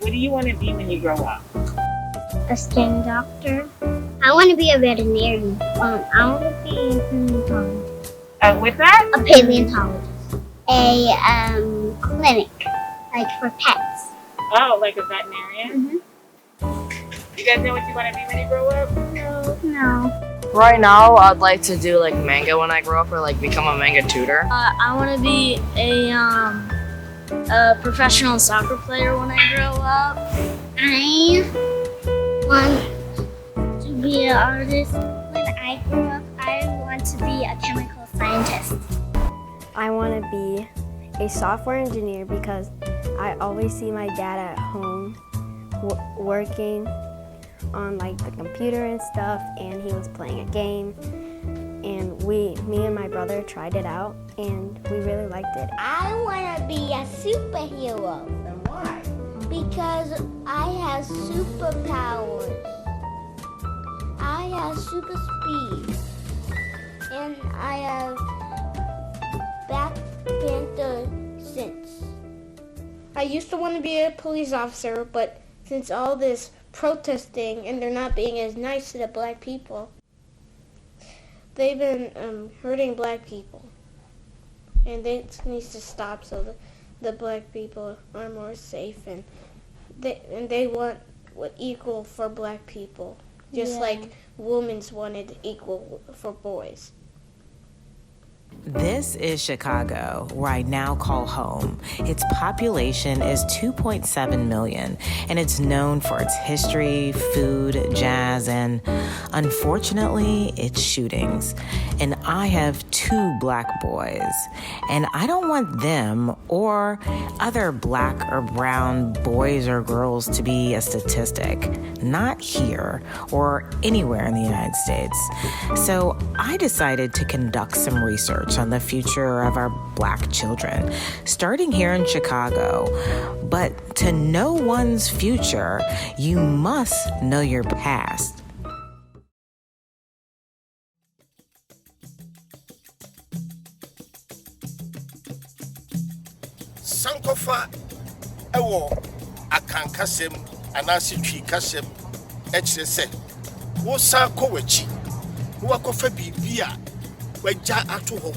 What do you want to be when you grow up? A skin doctor. I want to be a veterinarian. I want to be a paleontologist. What's that? A paleontologist. A clinic, like for pets. Oh, like a veterinarian? You guys know what you want to be when you grow up? No. Right now, I'd like to do like manga when I grow up, or like become a manga tutor. I want to be a professional soccer player when I grow up. I want to be an artist. When I grow up, I want to be a chemical scientist. I want to be a software engineer because I always see my dad at home working on like the computer and stuff, and he was playing a game, and me and my brother tried it out, and we really liked it. I want to be a superhero. And why? Because I have superpowers. I have super speed. And I have Black Panther sense. I used to want to be a police officer, but since all this protesting and they're not being as nice to the black people, they've been hurting black people. And it needs to stop so the black people are more safe, and they want equal for black people, just like women's wanted equal for boys. This is Chicago, where I now call home. Its population is 2.7 million, and it's known for its history, food, jazz, and unfortunately, its shootings. And I have 2 black boys, and I don't want them or other black or brown boys or girls to be a statistic, not here or anywhere in the United States. So I decided to conduct some research on the future of our black children, starting here in Chicago. But to know one's future, you must know your past. Sankofa ewo akankasem anasi twi kasem ekire se wo san ko wachi wo akofa bibia wagya ato ho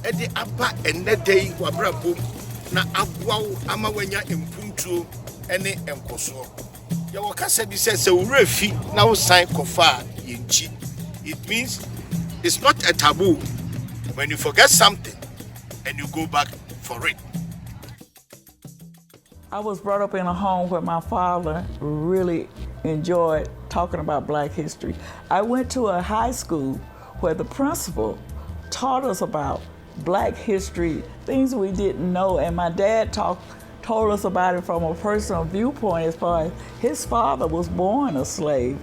e de aba enedei wabrabom na aboawo ama wanya empuntuo ene enkoso ye wo kasa bi se wura fi na wo san kofa yenchi. It means it's not a taboo when you forget something and you go back for it. I was brought up in a home where my father really enjoyed talking about Black history. I went to a high school where the principal taught us about Black history, things we didn't know, and my dad told us about it from a personal viewpoint as far as his father was born a slave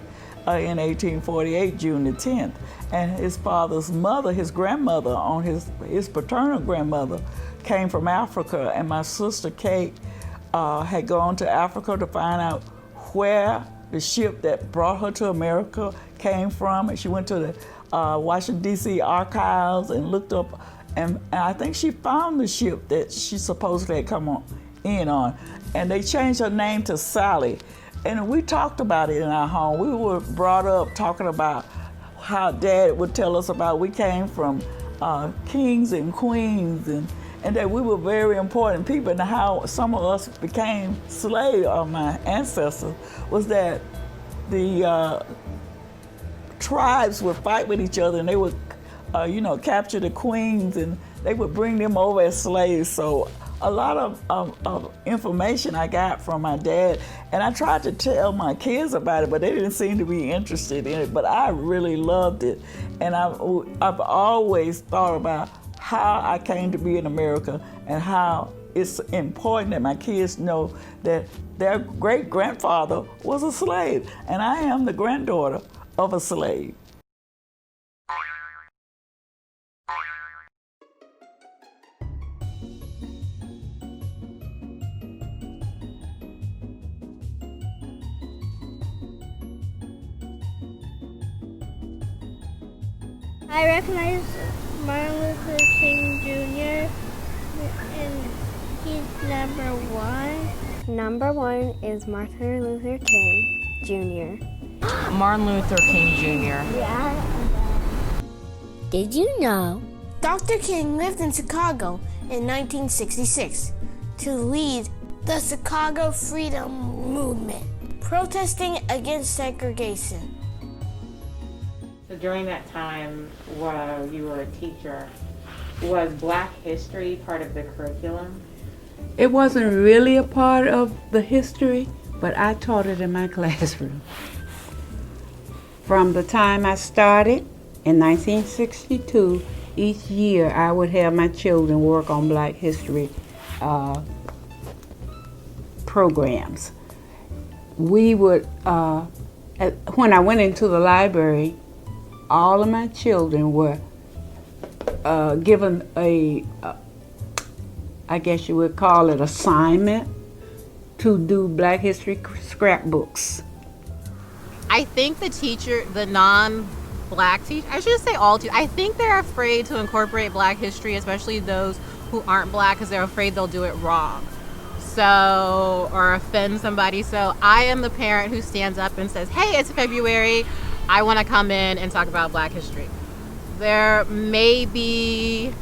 in 1848, June the 10th, and his father's mother, his grandmother, on his paternal grandmother, came from Africa, and my sister Kate had gone to Africa to find out where the ship that brought her to America came from, and she went to the Washington, D.C. archives and looked up, and I think she found the ship that she supposedly had come in on, and they changed her name to Sally. And we talked about it in our home. We were brought up talking about how Dad would tell us about we came from kings and queens, and that we were very important people, and how some of us became slaves, my ancestors, was that the tribes would fight with each other, and they would, capture the queens, and they would bring them over as slaves. So a lot of information I got from my dad, and I tried to tell my kids about it, but they didn't seem to be interested in it. But I really loved it, and I've always thought about how I came to be in America and how it's important that my kids know that their great-grandfather was a slave, and I am the granddaughter of a slave. I recognize Martin Luther King Jr. and he's number one. Number 1 is Martin Luther King Jr. Martin Luther King Jr. Did you know? Dr. King lived in Chicago in 1966 to lead the Chicago Freedom Movement, protesting against segregation. So during that time while you were a teacher, was Black history part of the curriculum? It wasn't really a part of the history, but I taught it in my classroom. From the time I started in 1962, each year I would have my children work on Black history programs. We would, when I went into the library, all of my children were given a, I guess you would call it assignment, to do Black history scrapbooks. I think the non-Black teacher, I should say all teachers, I think they're afraid to incorporate Black history, especially those who aren't Black, because they're afraid they'll do it wrong. Or offend somebody. So I am the parent who stands up and says, hey, it's February, I want to come in and talk about Black history. There may be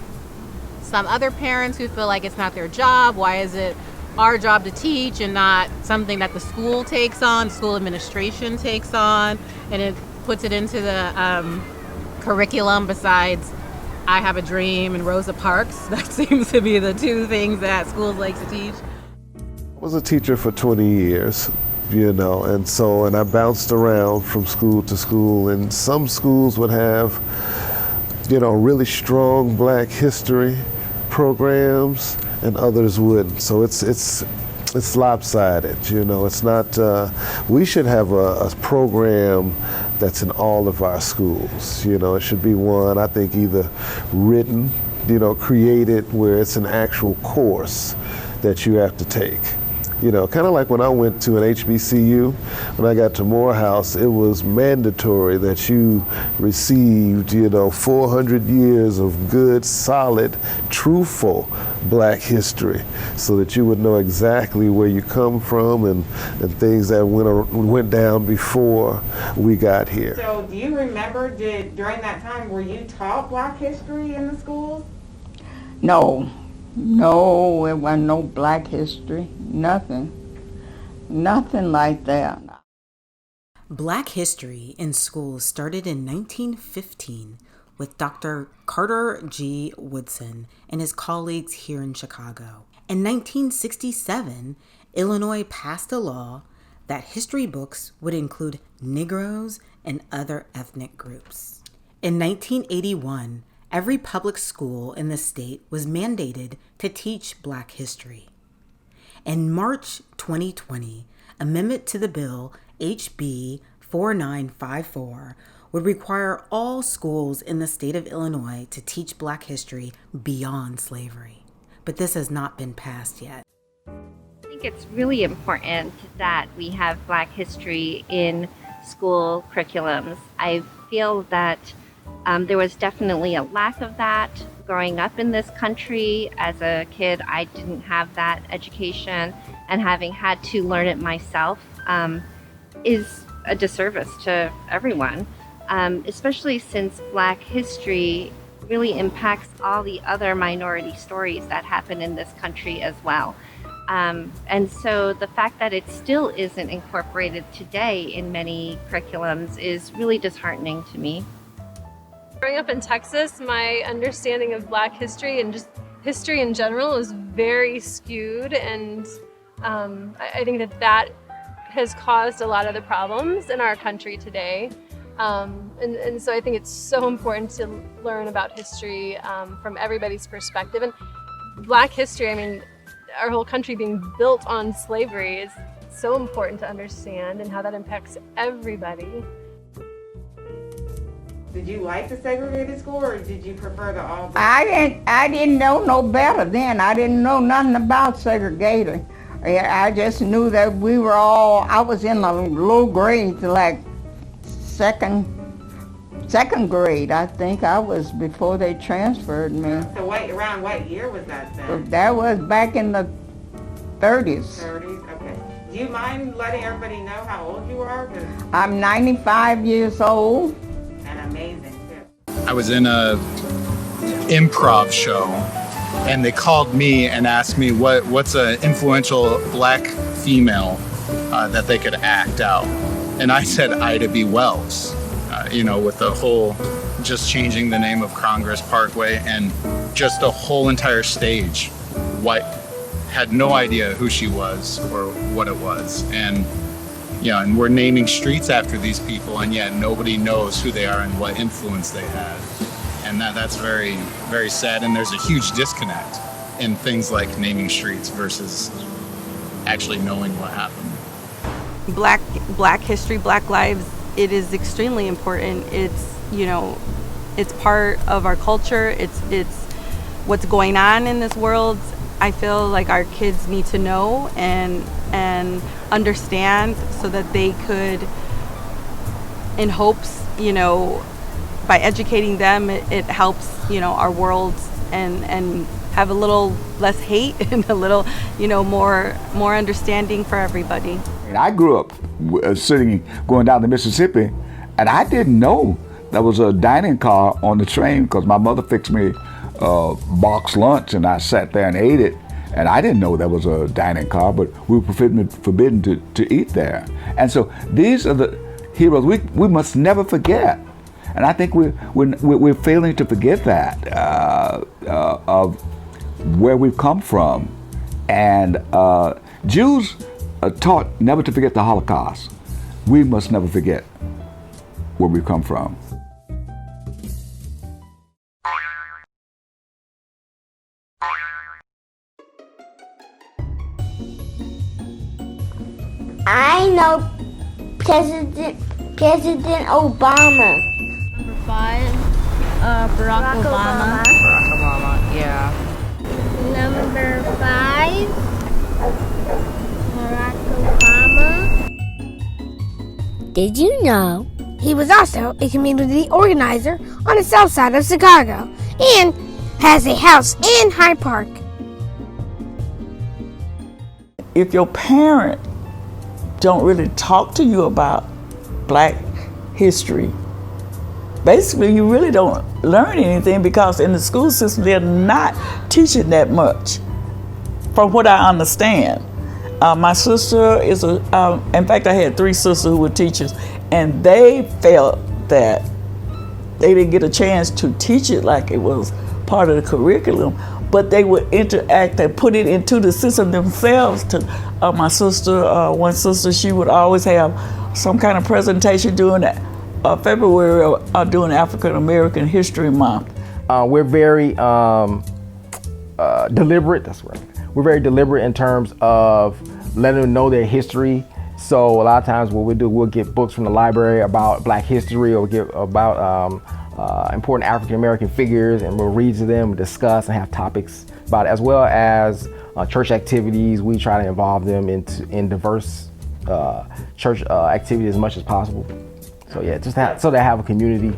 some other parents who feel like it's not their job. Why is it our job to teach and not something that the school takes on, school administration takes on, and it puts it into the curriculum besides I Have a Dream and Rosa Parks? That seems to be the two things that schools like to teach. I was a teacher for 20 years, and I bounced around from school to school, and some schools would have, really strong Black history programs, and others wouldn't. So it's lopsided, It's not. We should have a program that's in all of our schools. It should be one, I think, either written, created where it's an actual course that you have to take. Kind of like when I went to an HBCU, when I got to Morehouse, it was mandatory that you received, 400 years of good, solid, truthful Black history, so that you would know exactly where you come from and things that went down before we got here. So do you remember, during that time, were you taught Black history in the schools? No, it wasn't no Black history, nothing like that. Black history in schools started in 1915 with Dr. Carter G. Woodson and his colleagues here in Chicago. In 1967, Illinois passed a law that history books would include Negroes and other ethnic groups. In 1981, every public school in the state was mandated to teach Black history. In March 2020, amendment to the bill HB 4954 would require all schools in the state of Illinois to teach Black history beyond slavery. But this has not been passed yet. I think it's really important that we have Black history in school curriculums. I feel that there was definitely a lack of that growing up in this country. As a kid, I didn't have that education, and having had to learn it myself is a disservice to everyone, especially since Black history really impacts all the other minority stories that happen in this country as well. And so the fact that it still isn't incorporated today in many curriculums is really disheartening to me. Growing up in Texas, my understanding of Black history and just history in general is very skewed, and I think that has caused a lot of the problems in our country today. And so I think it's so important to learn about history from everybody's perspective. And Black history, I mean, our whole country being built on slavery is so important to understand, and how that impacts everybody. Did you like the segregated school, or did you prefer the all Black? I didn't know no better then. I didn't know nothing about segregating. I just knew that we were all, I was in the low grade, like second grade, I think. I was before they transferred me. So around what year was that then? That was back in the 30s. 30s? Okay. Do you mind letting everybody know how old you are? 'Cause I'm 95 years old. and amazing, too. I was in a improv show, and they called me and asked me what's an influential black female that they could act out. And I said Ida B. Wells, with the whole just changing the name of Congress Parkway and just a whole entire stage. Had no idea who she was or what it was. And and we're naming streets after these people, and yet nobody knows who they are and what influence they had. And that's very, very sad. And there's a huge disconnect in things like naming streets versus actually knowing what happened. Black history, Black lives, it is extremely important. It's, it's part of our culture. It's what's going on in this world. I feel like our kids need to know and understand so that they could, in hopes, by educating them, it helps, our world and have a little less hate and a little, more understanding for everybody. I grew up going down the Mississippi, and I didn't know there was a dining car on the train because my mother fixed me box lunch, and I sat there and ate it. And I didn't know there was a dining car, but we were forbidden to eat there. And so these are the heroes we must never forget. And I think we're failing to forget that of where we've come from. And Jews are taught never to forget the Holocaust. We must never forget where we've come from. I know President Obama. Number 5, Barack Obama. Barack Obama, yeah. Number 5, Barack Obama. Did you know he was also a community organizer on the south side of Chicago and has a house in Hyde Park? If your parent don't really talk to you about Black history, basically you really don't learn anything, because in the school system they're not teaching that much, from what I understand. My sister is in fact I had 3 sisters who were teachers, and they felt that they didn't get a chance to teach it like it was part of the curriculum, but they would interact and put it into the system themselves. My sister, one sister, she would always have some kind of presentation during February during African American History Month. We're very deliberate, that's right. We're very deliberate in terms of letting them know their history. So a lot of times what we'll get books from the library about Black history, or get about important African American figures, and we'll read to them, discuss, and have topics about it, as well as church activities. We try to involve them in diverse church activities as much as possible. So yeah, so they have a community.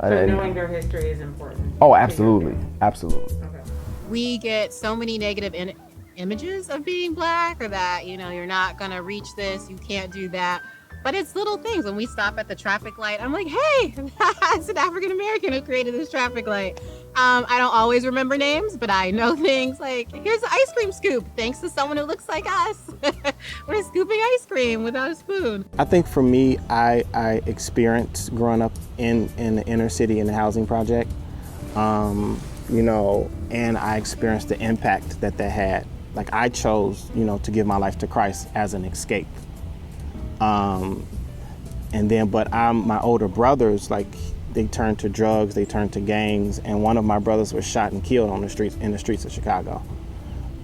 So knowing their history is important. Oh, absolutely, absolutely. Okay. We get so many negative images of being Black, or that, you're not gonna reach this, you can't do that. But it's little things. When we stop at the traffic light, I'm like, hey, it's an African American who created this traffic light. I don't always remember names, but I know things like, here's the ice cream scoop, thanks to someone who looks like us. We're scooping ice cream without a spoon. I think for me, I experienced growing up in the inner city in the housing project, and I experienced the impact that had. Like, I chose, to give my life to Christ as an escape. But my older brothers, like, they turned to drugs, they turned to gangs, and one of my brothers was shot and killed in the streets of Chicago.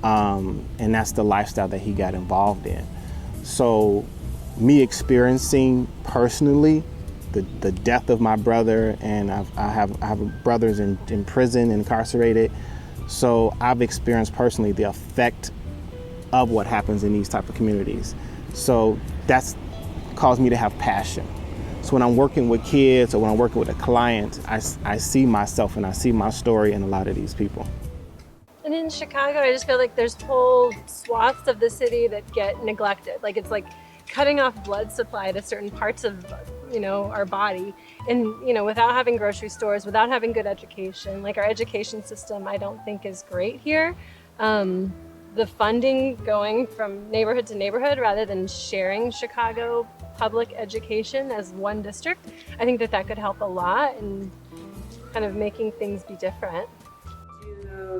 And that's the lifestyle that he got involved in. So me experiencing personally the death of my brother, and I have brothers in prison, incarcerated. So I've experienced personally the effect of what happens in these type of communities. So that's caused me to have passion. So when I'm working with kids, or when I'm working with a client, I see myself and I see my story in a lot of these people. And in Chicago, I just feel like there's whole swaths of the city that get neglected. Like it's like cutting off blood supply to certain parts of, our body. And, without having grocery stores, without having good education, like our education system, I don't think is great here. The funding going from neighborhood to neighborhood rather than sharing Chicago public education as one district, I think that could help a lot in kind of making things be different.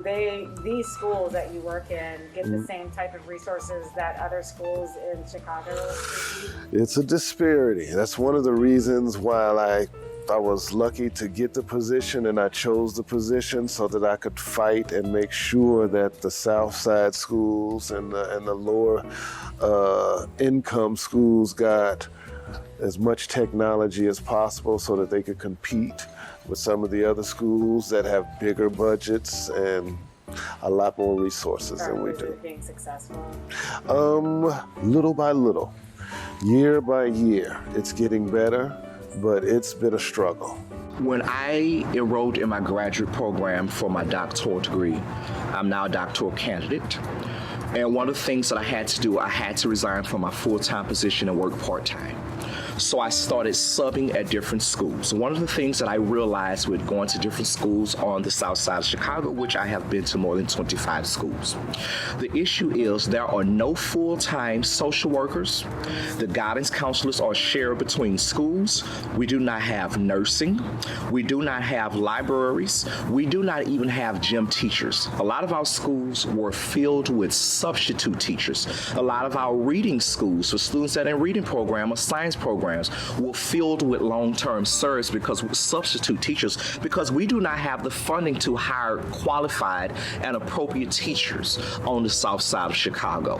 Do these schools that you work in get the same type of resources that other schools in Chicago receive? It's a disparity. That's one of the reasons why I was lucky to get the position, and I chose the position so that I could fight and make sure that the South Side schools and the lower income schools got as much technology as possible so that they could compete with some of the other schools that have bigger budgets and a lot more resources than we do. Being successful? Little by little, year by year, it's getting better, but it's been a struggle. When I enrolled in my graduate program for my doctoral degree, I'm now a doctoral candidate. And one of the things that I had to do, I had to resign from my full-time position and work part-time. So I started subbing at different schools. One of the things that I realized with going to different schools on the south side of Chicago, which I have been to more than 25 schools, the issue is there are no full-time social workers. The guidance counselors are shared between schools. We do not have nursing. We do not have libraries. We do not even have gym teachers. A lot of our schools were filled with substitute teachers. A lot of our reading schools for students that are in reading program or science programs were filled with long-term service substitute teachers because we do not have the funding to hire qualified and appropriate teachers on the south side of Chicago.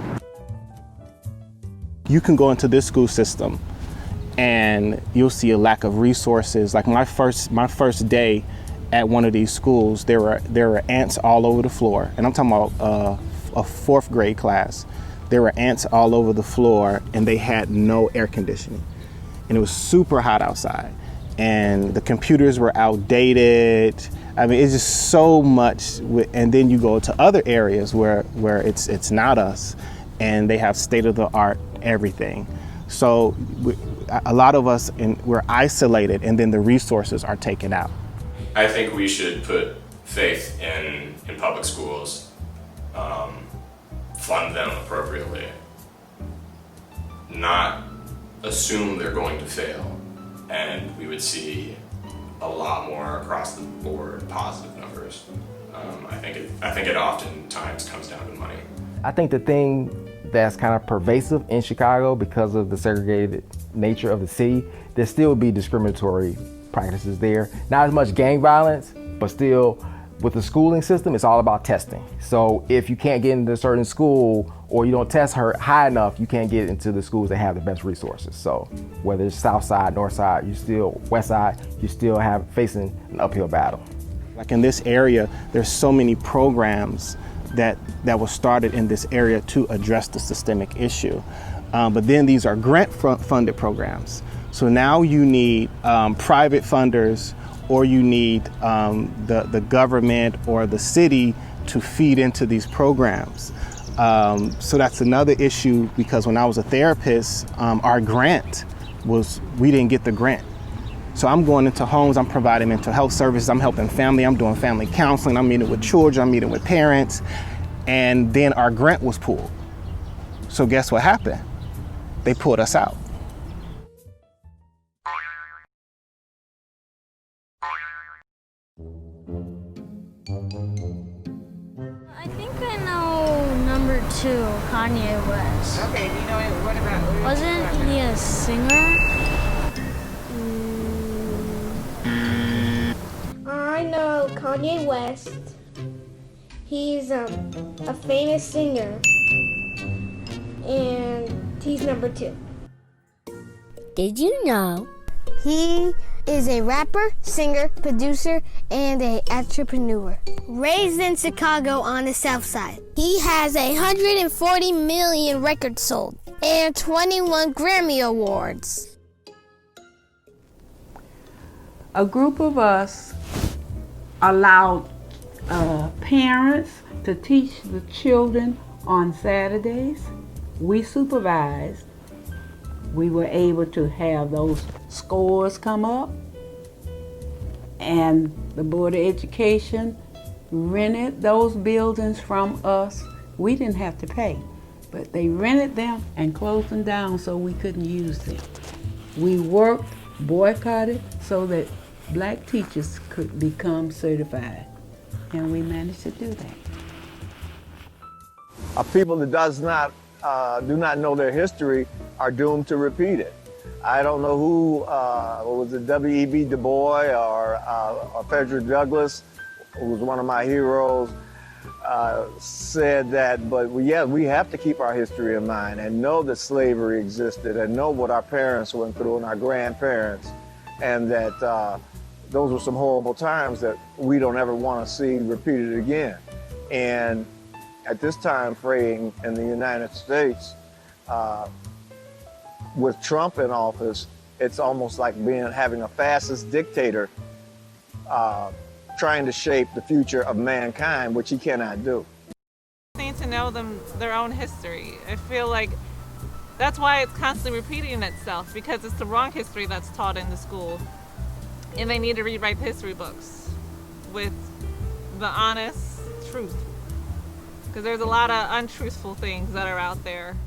You can go into this school system and you'll see a lack of resources. Like my first day at one of these schools, there were ants all over the floor, and I'm talking about a fourth grade class. There were ants all over the floor, and they had no air conditioning. And it was super hot outside, and the computers were outdated. I mean, it's just so much. And then you go to other areas where it's not us, and they have state-of-the-art everything. So a lot of us, we're isolated, and then the resources are taken out. I think we should put faith in public schools, fund them appropriately, not assume they're going to fail, and we would see a lot more across the board positive numbers. I think it oftentimes comes down to money. I think the thing that's kind of pervasive in Chicago because of the segregated nature of the city, there still be discriminatory practices there. Not as much gang violence, but still with the schooling system, it's all about testing. So if you can't get into a certain school or you don't test high enough, you can't get into the schools that have the best resources. So whether it's south side, north side, west side, you still facing an uphill battle. Like in this area, there's so many programs that were started in this area to address the systemic issue. But then these are grant funded programs. So now you need private funders, or you need the government or the city to feed into these programs. So that's another issue, because when I was a therapist, our grant we didn't get the grant. So I'm going into homes, I'm providing mental health services, I'm helping family, I'm doing family counseling, I'm meeting with children, I'm meeting with parents, and then our grant was pulled. So guess what happened? They pulled us out. I think I know number 2, Kanye West. Okay, do you know what about? Wasn't he a singer? I know Kanye West. He's a famous singer, and he's number 2. Did you know he is a rapper, singer, producer, and an entrepreneur? Raised in Chicago on the South Side, he has 140 million records sold and 21 Grammy Awards. A group of us allowed parents, to teach the children on Saturdays. We supervised. We were able to have those scores come up, and the Board of Education rented those buildings from us. We didn't have to pay, but they rented them and closed them down so we couldn't use them. We worked, boycotted, so that black teachers could become certified, and we managed to do that. A people that do not know their history are doomed to repeat it. I don't know who, was it W.E.B. Du Bois or Frederick Douglass, who was one of my heroes, said that, but we have to keep our history in mind and know that slavery existed and know what our parents went through and our grandparents, and that those were some horrible times that we don't ever want to see repeated again. And at this time frame in the United States, with Trump in office, it's almost like having a fascist dictator trying to shape the future of mankind, which he cannot do. They need to know their own history. I feel like that's why it's constantly repeating itself, because it's the wrong history that's taught in the school. And they need to rewrite the history books with the honest truth, because there's a lot of untruthful things that are out there.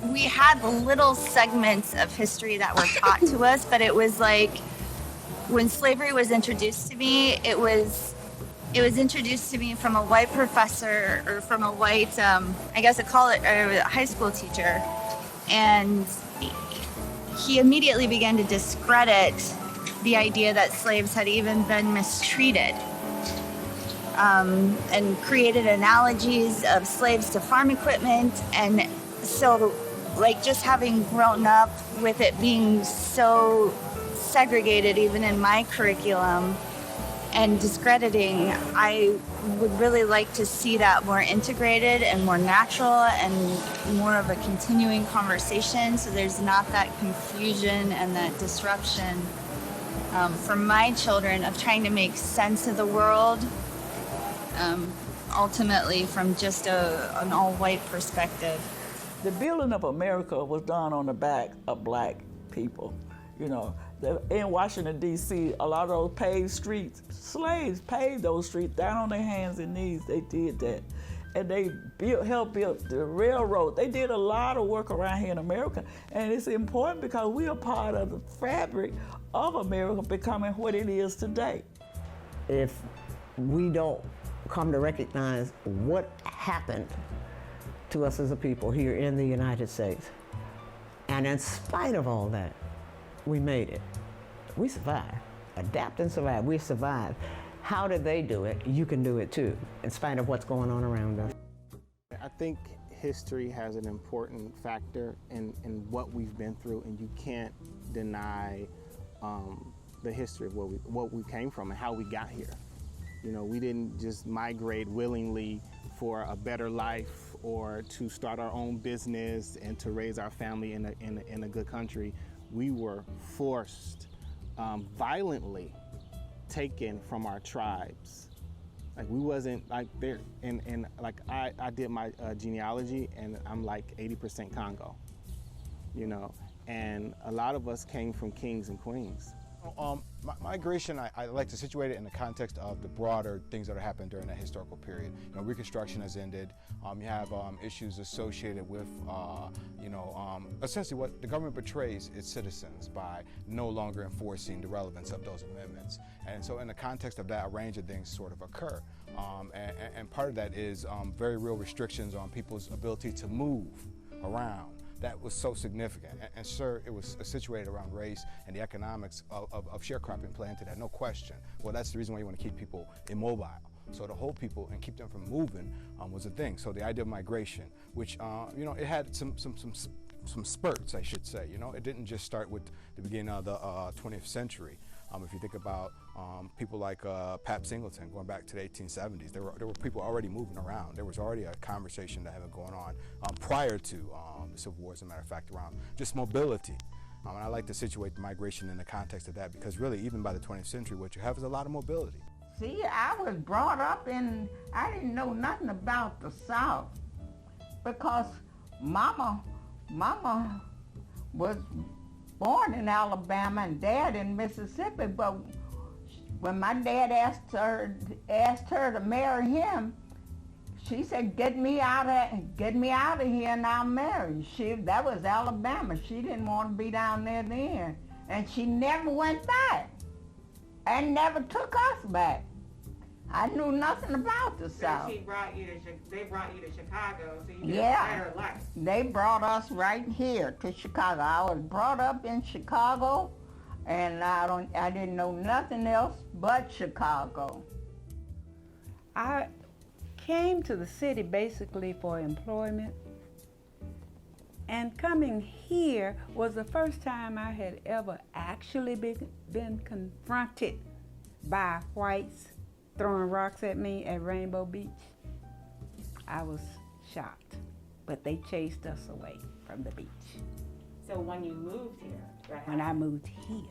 We had little segments of history that were taught to us, but it was like when slavery was introduced to me, it was introduced to me from a white professor, or from a white, I guess a high school teacher, and he immediately began to discredit the idea that slaves had even been mistreated, and created analogies of slaves to farm equipment. And so, like, just having grown up with it being so segregated even in my curriculum and discrediting, I would really like to see that more integrated and more natural and more of a continuing conversation, so there's not that confusion and that disruption for my children of trying to make sense of the world, ultimately from just an all-white perspective. The building of America was done on the back of black people. You know, in Washington, D.C., a lot of those paved streets, slaves paved those streets down on their hands and knees. They did that. And they helped build the railroad. They did a lot of work around here in America. And it's important because we are part of the fabric of America becoming what it is today. If we don't come to recognize what happened to us as a people here in the United States, and in spite of all that, we made it. We survived. Adapt and survive. We survived. How did they do it? You can do it too, in spite of what's going on around us. I think history has an important factor in what we've been through, and you can't deny the history of what we came from and how we got here. You know, we didn't just migrate willingly for a better life or to start our own business and to raise our family in a good country. We were forced, violently taken from our tribes. Like, we wasn't like there, and like I did my genealogy, and I'm like 80% Congo, you know, and a lot of us came from kings and queens. Migration, I like to situate it in the context of the broader things that are happening during that historical period. You know, Reconstruction has ended. You have issues associated with, essentially what the government betrays its citizens by no longer enforcing the relevance of those amendments. And so in the context of that, a range of things sort of occur. And part of that is very real restrictions on people's ability to move around. That was so significant. And sir, it was situated around race and the economics of sharecropping playing into that, no question. Well, that's the reason why you want to keep people immobile. So to hold people and keep them from moving was a thing. So the idea of migration, which, it had some spurts, I should say. You know, it didn't just start with the beginning of the 20th century. If you think about people like Pap Singleton going back to the 1870s, there were people already moving around. There was already a conversation that had been going on prior to the Civil War, as a matter of fact, around just mobility. And I like to situate the migration in the context of that, because really, even by the 20th century, what you have is a lot of mobility. See, I was brought up in, I didn't know nothing about the South because Mama was born in Alabama and Dad in Mississippi, but when my dad asked her to marry him, she said, get me out of here and I'll marry you. That was Alabama. She didn't want to be down there then. And she never went back and never took us back. I knew nothing about the South. They brought you to Chicago, so you Yeah, had a better life. they brought us right here to Chicago. I was brought up in Chicago, and I didn't know nothing else but Chicago. I came to the city basically for employment, and coming here was the first time I had ever actually been confronted by whites throwing rocks at me at Rainbow Beach. I was shocked, but they chased us away from the beach. So when you moved here, When I moved here.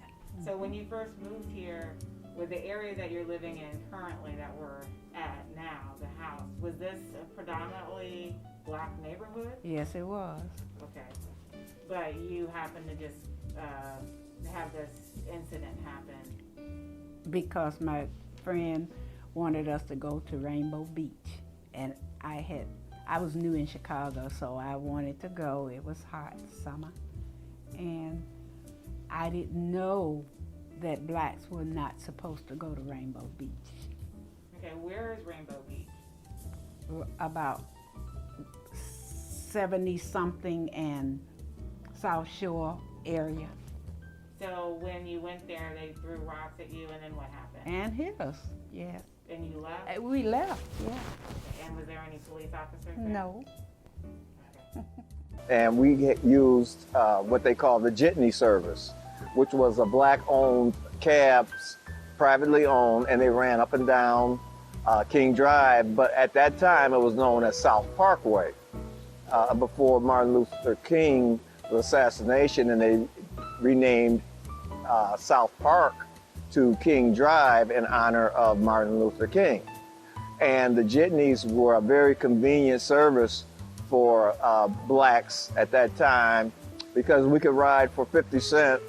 So when you first moved here, with the area that you're living in currently that we're at now, the house, was this a predominantly black neighborhood? Yes, it was. Okay. But you happened to just have this incident happen. Because my friend wanted us to go to Rainbow Beach, and I was new in Chicago, so I wanted to go. It was hot summer, and I didn't know that blacks were not supposed to go to Rainbow Beach. Okay, where is Rainbow Beach? About 70-something and South Shore area. So when you went there, they threw rocks at you, and then what happened? And hit us, yes. And you left? We left, yeah. And was there any police officers there? No. And we used what they call the jitney service, which was a black-owned cabs, privately owned, and they ran up and down King Drive, but at that time it was known as South Parkway. Before Martin Luther King's assassination, and they renamed South Park to King Drive in honor of Martin Luther King. And the jitneys were a very convenient service for blacks at that time because we could ride for 50 cents.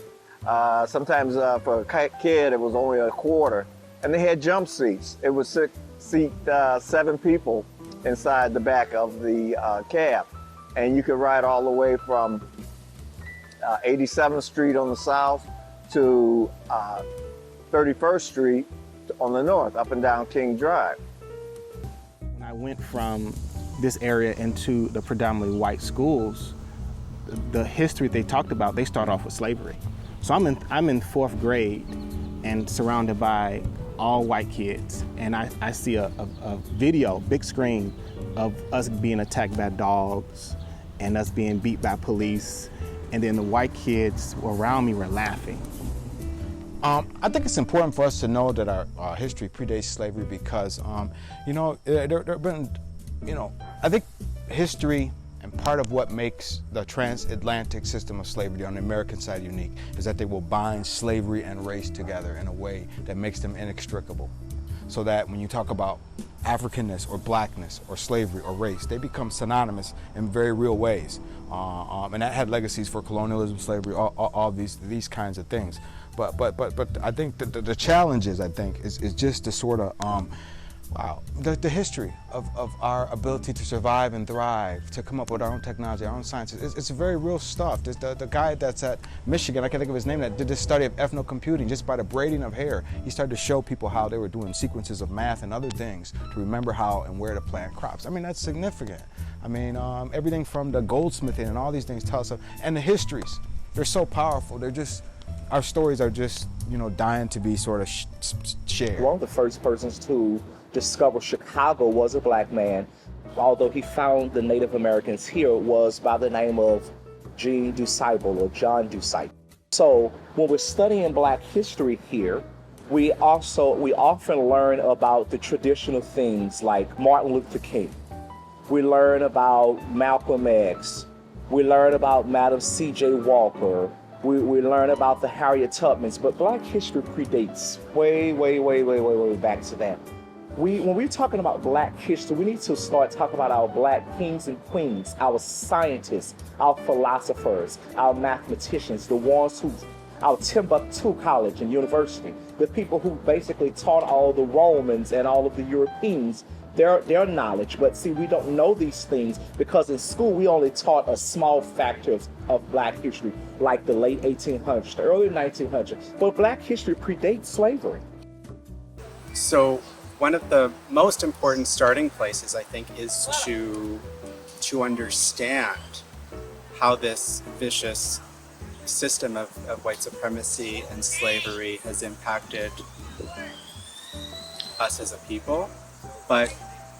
Sometimes for a kid it was only a quarter. And they had jump seats. It would seat 7 people inside the back of the cab. And you could ride all the way from 87th Street on the south to 31st Street on the north, up and down King Drive. When I went from this area into the predominantly white schools, the history they talked about, they start off with slavery. So I'm in 4th grade and surrounded by all white kids, and I see a video, big screen, of us being attacked by dogs and us being beat by police, and then the white kids around me were laughing. I think it's important for us to know that our history predates slavery because, there have been, I think history and part of what makes the transatlantic system of slavery on the American side unique is that they will bind slavery and race together in a way that makes them inextricable. So that when you talk about Africanness or blackness or slavery or race, they become synonymous in very real ways. And that had legacies for colonialism, slavery, all these kinds of things. But I think the challenge is just to sort of the history of our ability to survive and thrive, to come up with our own technology, our own science. It's very real stuff. The guy that's at Michigan, I can't think of his name, that did this study of ethnocomputing just by the braiding of hair. He started to show people how they were doing sequences of math and other things to remember how and where to plant crops. I mean, that's significant. I mean, everything from the goldsmithing and all these things tell us, and the histories, they're so powerful. They're just, our stories are just, dying to be sort of shared. One of the first persons to discover Chicago was a black man, although he found the Native Americans here, was by the name of John Dusable. So when we're studying black history here, we often learn about the traditional things like Martin Luther King. We learn about Malcolm X. We learn about Madam C.J. Walker, We learn about the Harriet Tubmans, but Black history predates way back to that. When we're talking about Black history, we need to start talking about our Black kings and queens, our scientists, our philosophers, our mathematicians, the ones who, our Timbuktu College and University, the people who basically taught all the Romans and all of the Europeans their knowledge. But see, we don't know these things because in school we only taught a small factor of Black history, like the late 1800s, the early 1900s. But Black history predates slavery. So one of the most important starting places, I think, is to understand how this vicious system of white supremacy and slavery has impacted us as a people, but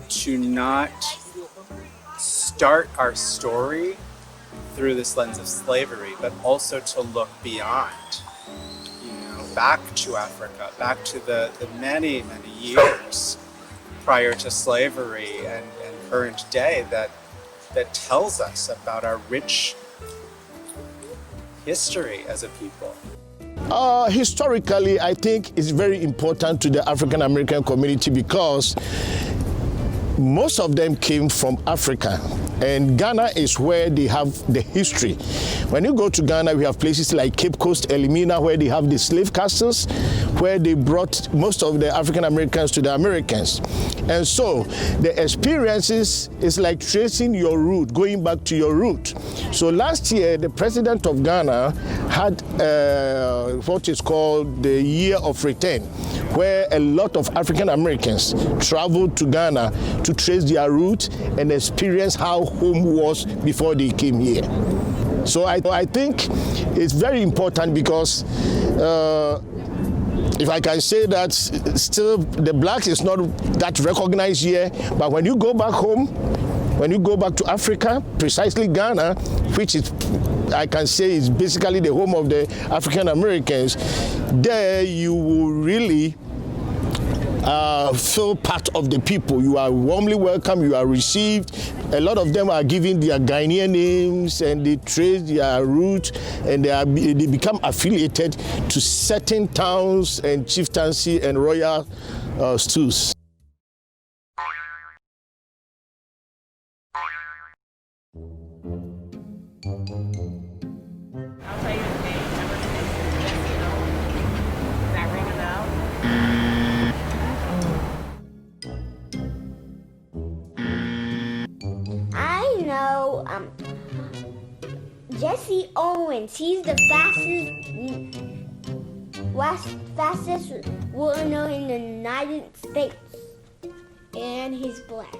to not start our story through this lens of slavery, but also to look beyond, back to Africa, back to the many years prior to slavery and current day that tells us about our rich history as a people. Historically, I think it's very important to the African American community because most of them came from Africa, and Ghana is where they have the history. When you go to Ghana, we have places like Cape Coast, Elimina, where they have the slave castles, where they brought most of the African Americans to the Americans. And so the experiences is like tracing your root, going back to your root. So last year, the president of Ghana had what is called the Year of Return, where a lot of African Americans traveled to Ghana to trace their root and experience how home was before they came here. So I think it's very important because if I can say that still the Blacks is not that recognized here, but when you go back home, when you go back to Africa, precisely Ghana, which is, I can say, is basically the home of the African Americans, there you will really feel part of the people. You are warmly welcome, you are received. A lot of them are given their Ghanaian names and they trace their roots and they become affiliated to certain towns and chieftaincy and royal stools. Jesse Owens, he's the fastest runner in the United States, and he's black.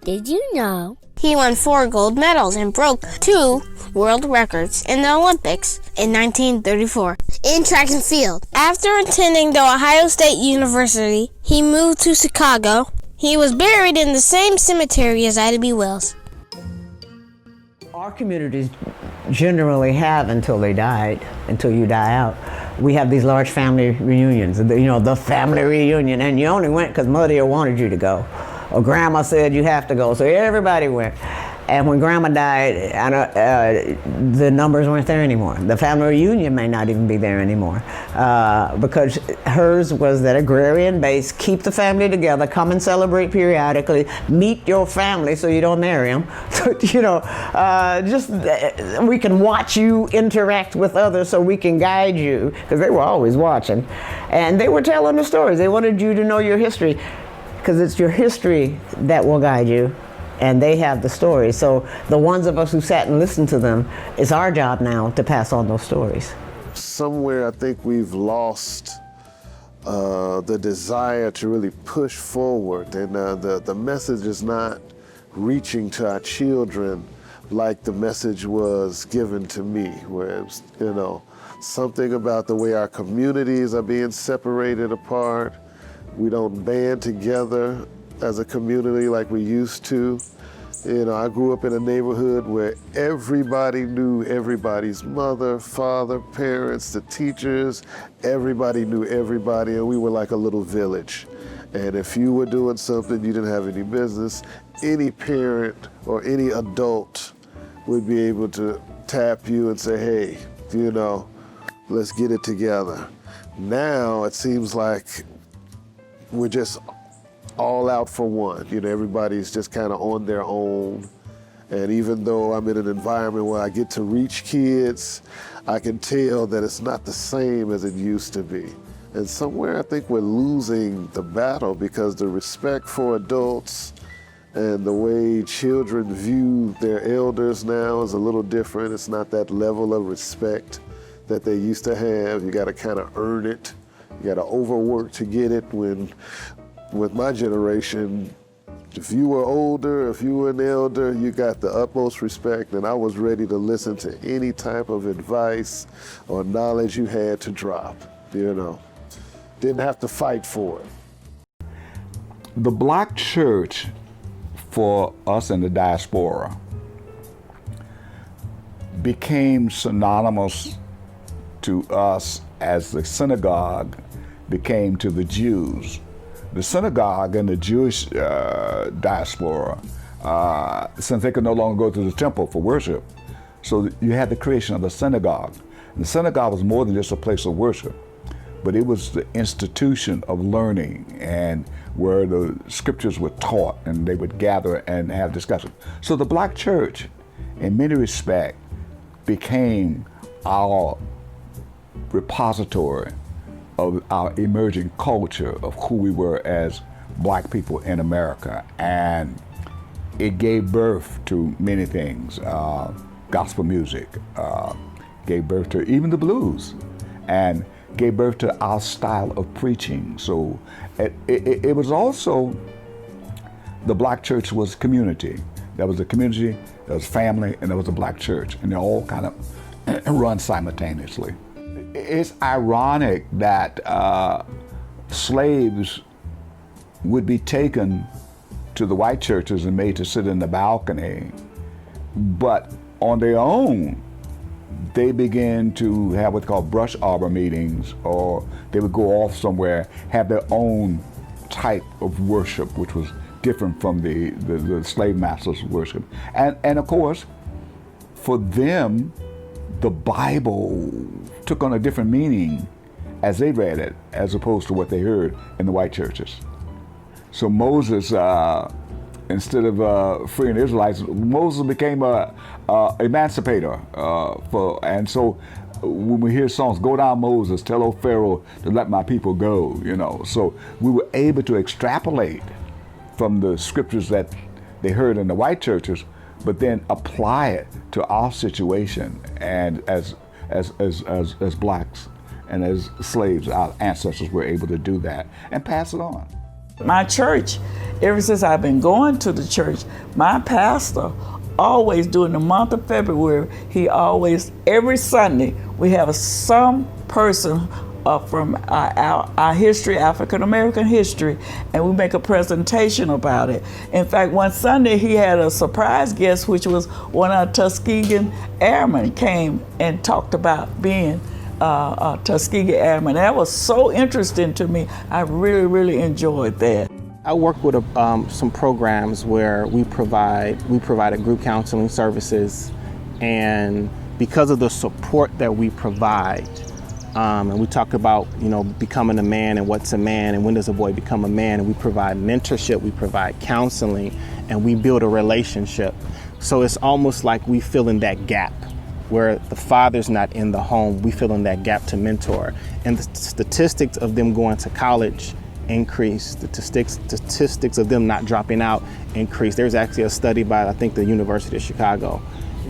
Did you know? He won 4 gold medals and broke 2 world records in the Olympics in 1934 in track and field. After attending the Ohio State University, he moved to Chicago. He was buried in the same cemetery as Ida B. Wells. Our communities generally have until they died, until you die out. We have these large family reunions, the family reunion, and you only went because mother wanted you to go, or grandma said you have to go, so everybody went. And when grandma died, the numbers weren't there anymore. The family reunion may not even be there anymore because hers was that agrarian base, keep the family together, come and celebrate periodically, meet your family so you don't marry them. We can watch you interact with others so we can guide you, because they were always watching. And they were telling the stories. They wanted you to know your history, because it's your history that will guide you. And they have the stories. So the ones of us who sat and listened to them, it's our job now to pass on those stories. Somewhere I think we've lost the desire to really push forward, and the message is not reaching to our children like the message was given to me, where it was, something about the way our communities are being separated apart. We don't band together as a community like we used to. I grew up in a neighborhood where everybody knew everybody's mother, father, parents, the teachers. Everybody knew everybody, and we were like a little village. And if you were doing something you didn't have any business, any parent or any adult would be able to tap you and say, hey, you know, let's get it together. Now it seems like we're just all out for one. You know, everybody's just kind of on their own. And even though I'm in an environment where I get to reach kids, I can tell that it's not the same as it used to be. And somewhere I think we're losing the battle because the respect for adults and the way children view their elders now is a little different. It's not that level of respect that they used to have. You gotta kind of earn it. You gotta overwork to get it. When, with my generation, if you were older, if you were an elder, you got the utmost respect, and I was ready to listen to any type of advice or knowledge you had to drop, you know. Didn't have to fight for it. The Black church, for us in the diaspora, became synonymous to us as the synagogue became to the Jews. The synagogue in the Jewish diaspora, since they could no longer go to the temple for worship, so you had the creation of the synagogue. And the synagogue was more than just a place of worship, but it was the institution of learning and where the scriptures were taught and they would gather and have discussion. So the Black church, in many respects, became our repository of our emerging culture of who we were as Black people in America. And it gave birth to many things. Gospel music, gave birth to even the blues, and gave birth to our style of preaching. So it was also, the Black church was community. There was a community, there was family, and there was a Black church, and they all kind of run simultaneously. It's ironic that slaves would be taken to the white churches and made to sit in the balcony, but on their own, they began to have what's called brush arbor meetings, or they would go off somewhere, have their own type of worship, which was different from the slave masters' worship. And of course, for them, the Bible took on a different meaning as they read it, as opposed to what they heard in the white churches. So Moses, instead of freeing the Israelites, Moses became a emancipator. And so when we hear songs, "Go down Moses, tell old Pharaoh to let my people go," you know. So we were able to extrapolate from the scriptures that they heard in the white churches, but then apply it to our situation, and as Blacks and as slaves, our ancestors were able to do that and pass it on. My church, ever since I've been going to the church, my pastor always during the month of February, he always, every Sunday, we have some person from our history, African American history, and we make a presentation about it. In fact, one Sunday he had a surprise guest, which was one of our Tuskegee Airmen came and talked about being a Tuskegee Airman. That was so interesting to me. I really, really enjoyed that. I work with some programs where we provided group counseling services, and because of the support that we provide, and we talk about, you know, becoming a man and what's a man and when does a boy become a man, and we provide mentorship, we provide counseling, and we build a relationship. So it's almost like we fill in that gap where the father's not in the home. We fill in that gap to mentor, and the statistics of them going to college increase. The statistics of them not dropping out increase. There's actually a study by, I think, the University of Chicago,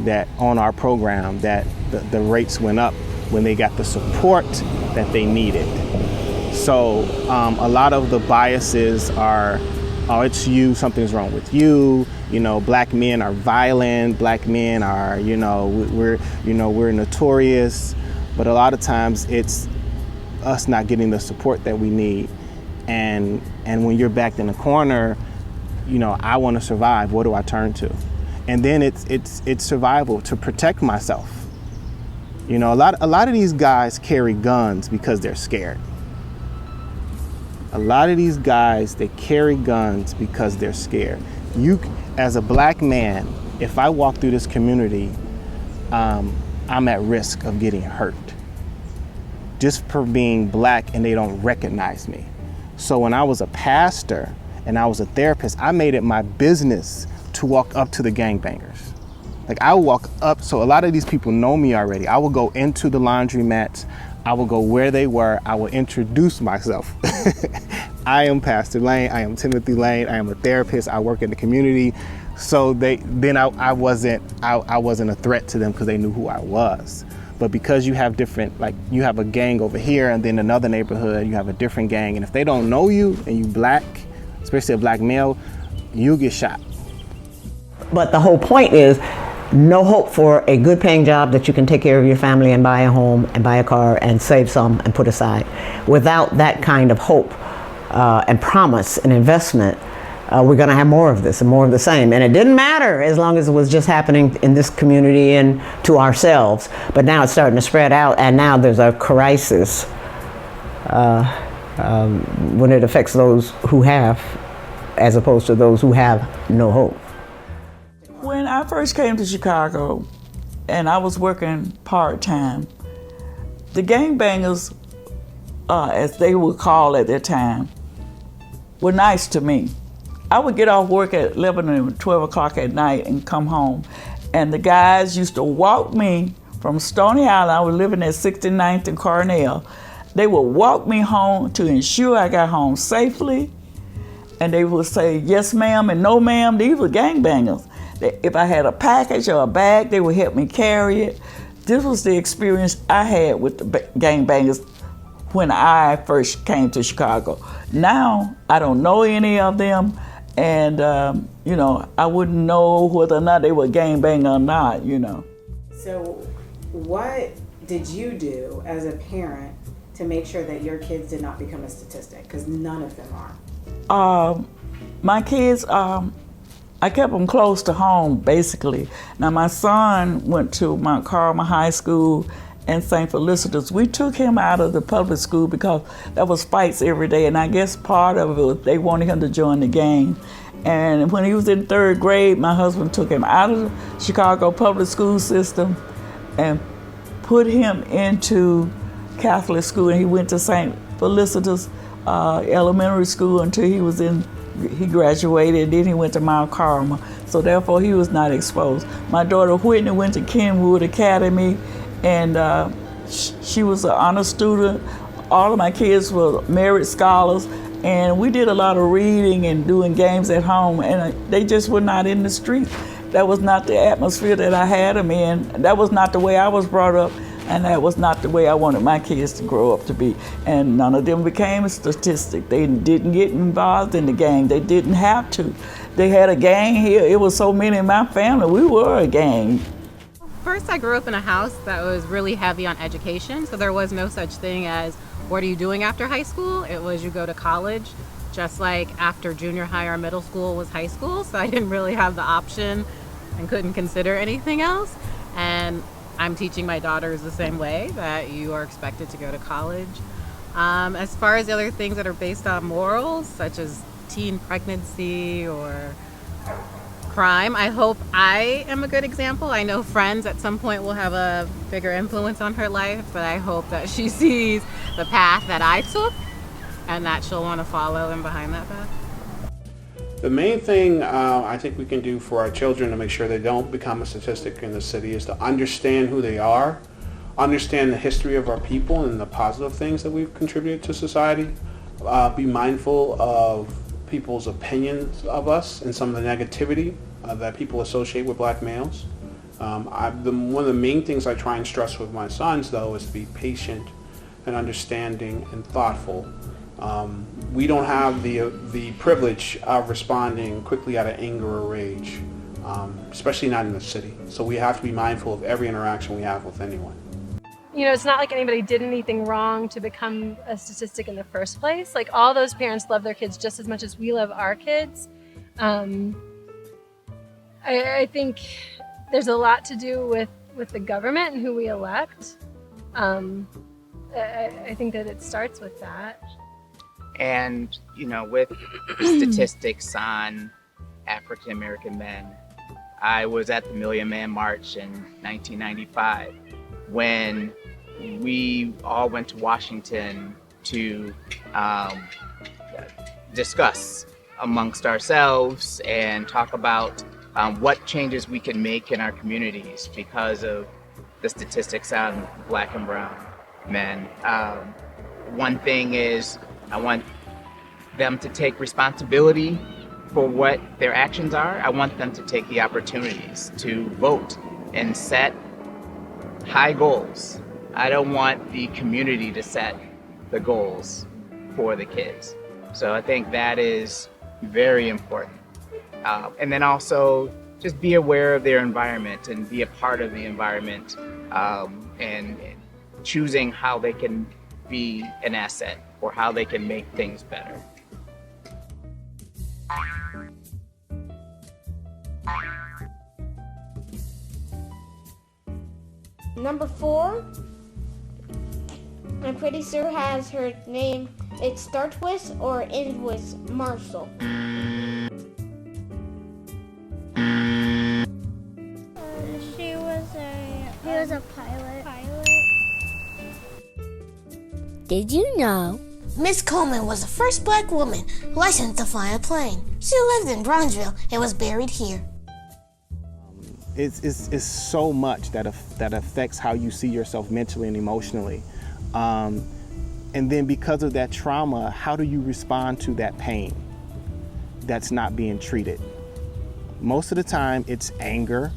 that on our program that the rates went up when they got the support that they needed. So a lot of the biases are, oh, it's you, something's wrong with you. You know, Black men are violent. Black men are, we're notorious. But a lot of times it's us not getting the support that we need. And when you're backed in the corner, you know, I want to survive. What do I turn to? And then it's survival to protect myself. You know, a lot of these guys carry guns because they're scared. A lot of these guys, they carry guns because they're scared. You, as a Black man, if I walk through this community, I'm at risk of getting hurt just for being black and they don't recognize me. So when I was a pastor and I was a therapist, I made it my business to walk up to the gangbangers. Like I would walk up, so a lot of these people know me already. I would go into the laundromats, I would go where they were, I would introduce myself. I am Pastor Lane, I am Timothy Lane, I am a therapist, I work in the community. So I wasn't a threat to them because they knew who I was. But because you have different, like you have a gang over here and then another neighborhood, you have a different gang. And if they don't know you and you black, especially a black male, you'll get shot. But the whole point is no hope for a good paying job that you can take care of your family and buy a home and buy a car and save some and put aside. Without that kind of hope and promise and investment, we're going to have more of this and more of the same. And it didn't matter as long as it was just happening in this community and to ourselves. But now it's starting to spread out, and now there's a crisis when it affects those who have, as opposed to those who have no hope. When I first came to Chicago and I was working part-time, the gangbangers, as they were called at that time, were nice to me. I would get off work at 11 and 12 o'clock at night and come home. And the guys used to walk me from Stony Island. I was living at 69th and Cornell. They would walk me home to ensure I got home safely. And they would say, yes, ma'am, and no, ma'am. These were gangbangers. If I had a package or a bag, they would help me carry it. This was the experience I had with the gangbangers when I first came to Chicago. Now, I don't know any of them. And, I wouldn't know whether or not they were gangbang or not, So what did you do as a parent to make sure that your kids did not become a statistic? Because none of them are. My kids, I kept them close to home, basically. Now, my son went to Mount Carmel High School and St. Felicitas. We took him out of the public school because there was fights every day, and I guess part of it was they wanted him to join the gang. And when he was in 3rd grade, my husband took him out of the Chicago public school system and put him into Catholic school, and he went to St. Felicitas elementary school until he graduated, and then he went to Mount Carmel. So therefore, he was not exposed. My daughter Whitney went to Kenwood Academy, and she was an honor student. All of my kids were merit scholars, and we did a lot of reading and doing games at home, and they just were not in the street. That was not the atmosphere that I had them in. That was not the way I was brought up, and that was not the way I wanted my kids to grow up to be. And none of them became a statistic. They didn't get involved in the gang. They didn't have to. They had a gang here. It was so many in my family. We were a gang. First, I grew up in a house that was really heavy on education, so there was no such thing as, what are you doing after high school? It was, you go to college, just like after junior high or middle school was high school, so I didn't really have the option and couldn't consider anything else. And I'm teaching my daughters the same way, that you are expected to go to college. As far as the other things that are based on morals, such as teen pregnancy or crime, I hope I am a good example. I know friends at some point will have a bigger influence on her life, but I hope that she sees the path that I took and that she'll want to follow in behind that path. The main thing I think we can do for our children to make sure they don't become a statistic in the city is to understand who they are, understand the history of our people and the positive things that we've contributed to society, be mindful of people's opinions of us and some of the negativity that people associate with black males. One of the main things I try and stress with my sons, though, is to be patient and understanding and thoughtful. We don't have the privilege of responding quickly out of anger or rage, especially not in the city. So we have to be mindful of every interaction we have with anyone. It's not like anybody did anything wrong to become a statistic in the first place. Like, all those parents love their kids just as much as we love our kids. I think there's a lot to do with the government and who we elect. I think that it starts with that. And, with statistics on African American men, I was at the Million Man March in 1995 when we all went to Washington to discuss amongst ourselves and talk about what changes we can make in our communities because of the statistics on Black and brown men. One thing is I want them to take responsibility for what their actions are. I want them to take the opportunities to vote and set high goals. I don't want the community to set the goals for the kids. So I think that is very important. And then also just be aware of their environment and be a part of the environment, and choosing how they can be an asset or how they can make things better. Number 4, I'm pretty sure has her name. It starts with or ends with Marshall. He was a pilot. Did you know? Miss Coleman was the first Black woman licensed to fly a plane. She lived in Bronzeville and was buried here. It's so much that affects how you see yourself mentally and emotionally. And then because of that trauma, how do you respond to that pain that's not being treated? Most of the time it's anger.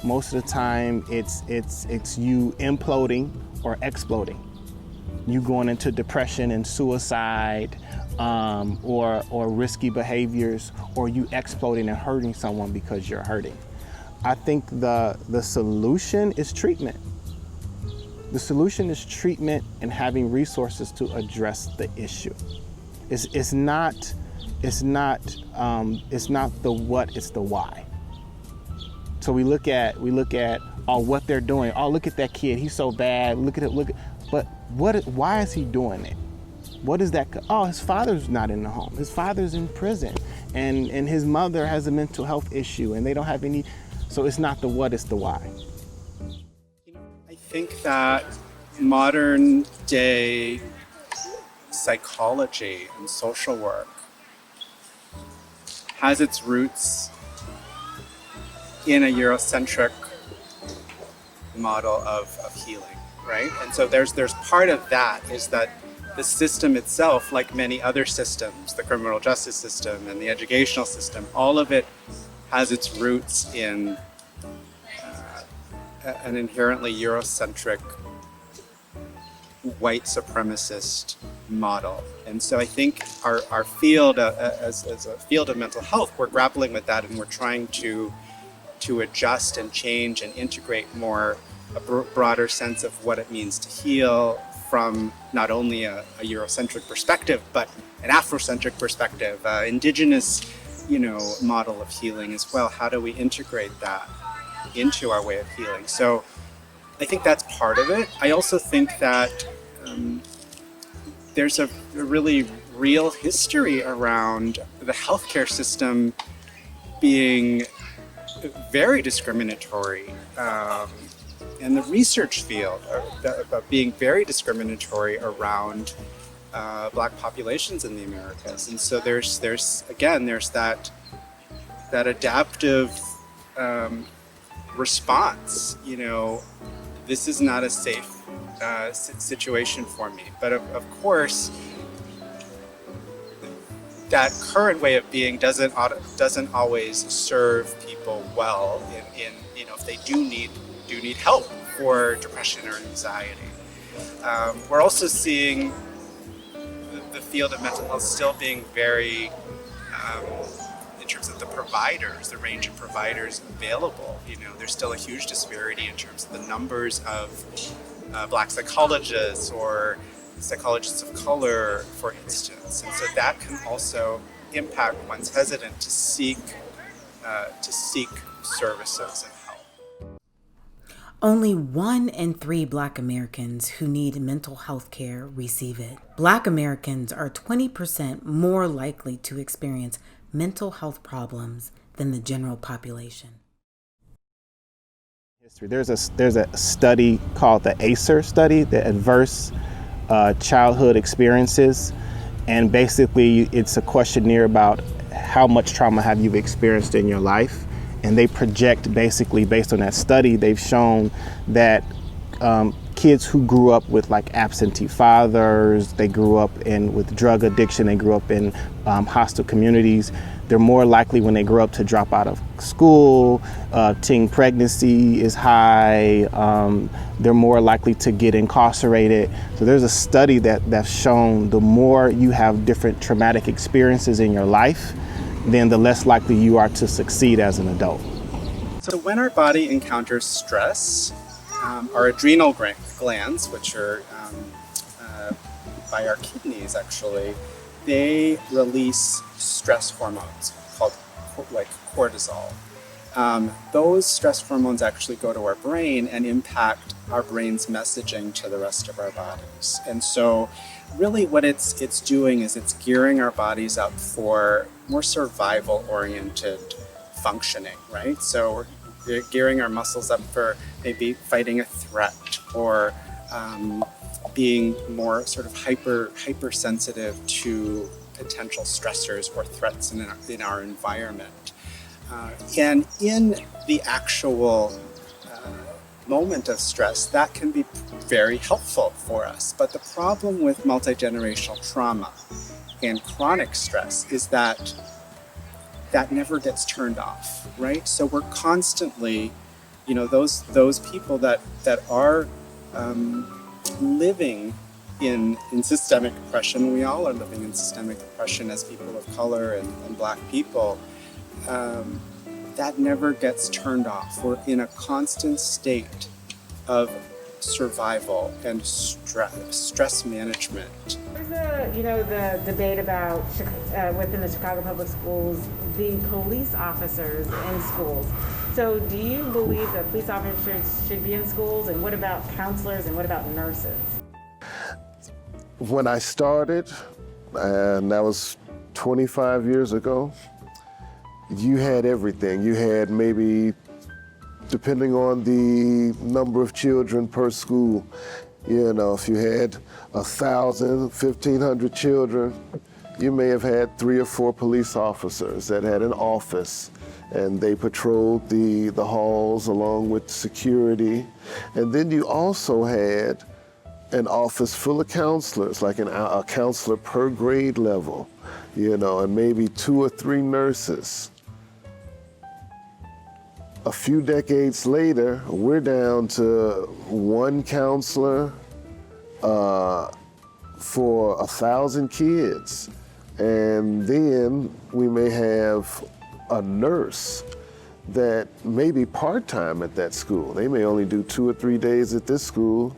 Most of the time it's you imploding or exploding. You going into depression and suicide, or risky behaviors, or you exploding and hurting someone because you're hurting. I think the solution is treatment. The solution is treatment and having resources to address the issue. It's not the what, it's the why. So we look at what they're doing. Oh, look at that kid, he's so bad. Look at it. But why is he doing it? What is that? Oh, his father's not in the home. His father's in prison, and his mother has a mental health issue, and they don't have any. So it's not the what, it's the why. I think that modern day psychology and social work has its roots in a Eurocentric model of healing, right? And so there's part of that is that the system itself, like many other systems, the criminal justice system and the educational system, all of it has its roots in an inherently Eurocentric white supremacist model. And so I think our field, as a field of mental health, we're grappling with that, and we're trying to adjust and change and integrate more a broader sense of what it means to heal from not only a Eurocentric perspective, but an Afrocentric perspective, indigenous, model of healing as well. How do we integrate that into our way of healing? So I think that's part of it. I also think that there's a really real history around the healthcare system being very discriminatory, and the research field about being very discriminatory around Black populations in the Americas. And so there's that adaptive response. This is not a safe situation for me. But of course, that current way of being doesn't always serve people well in if they do need help for depression or anxiety. We're also seeing the field of mental health still being very, in terms of the providers, the range of providers available. There's still a huge disparity in terms of the numbers of Black psychologists or psychologists of color, for instance. And so that can also impact one's hesitant to seek services and help. Only 1 in 3 Black Americans who need mental health care receive it. Black Americans are 20% more likely to experience mental health problems than the general population. There's a study called the ACER study, the Adverse Childhood Experiences, and basically it's a questionnaire about how much trauma have you experienced in your life, and they project basically based on that study. They've shown that kids who grew up with like absentee fathers, they grew up with drug addiction, they grew up in hostile communities, they're more likely when they grow up to drop out of school. Teen pregnancy is high. They're more likely to get incarcerated. So there's a study that's shown the more you have different traumatic experiences in your life, then the less likely you are to succeed as an adult. So when our body encounters stress, our adrenal glands, which are by our kidneys actually, they release stress hormones called like cortisol. Those stress hormones actually go to our brain and impact our brain's messaging to the rest of our bodies. And so really what it's doing is it's gearing our bodies up for more survival-oriented functioning, right? So we're gearing our muscles up for maybe fighting a threat or being more sort of hypersensitive to potential stressors or threats in our environment. And in the actual moment of stress, that can be very helpful for us. But the problem with multi-generational trauma and chronic stress is that never gets turned off, right? So we're constantly, those people that are living in systemic oppression, we all are living in systemic oppression as people of color and Black people, that never gets turned off. We're in a constant state of survival and stress management. There's the debate about within the Chicago Public Schools, the police officers in schools. So do you believe that police officers should be in schools? And what about counselors and what about nurses? When I started, and that was 25 years ago, you had everything. You had maybe, depending on the number of children per school, if you had 1,000, 1,500 children, you may have had 3 or 4 police officers that had an office, and they patrolled the halls along with security. And then you also had an office full of counselors, like a counselor per grade level, and maybe 2 or 3 nurses. A few decades later, we're down to 1 counselor for 1,000 kids. And then we may have a nurse that may be part-time at that school. They may only do 2 or 3 days at this school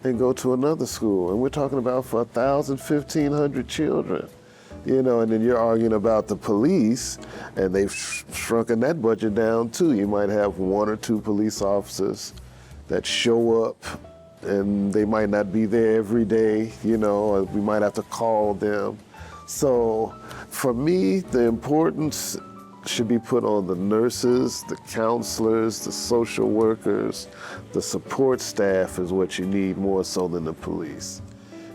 and go to another school. And we're talking about for 1,000, 1,500 children. And then you're arguing about the police, and they've shrunken that budget down too. You might have 1 or 2 police officers that show up, and they might not be there every day, or we might have to call them. So for me, the importance should be put on the nurses, the counselors, the social workers, the support staff is what you need more so than the police.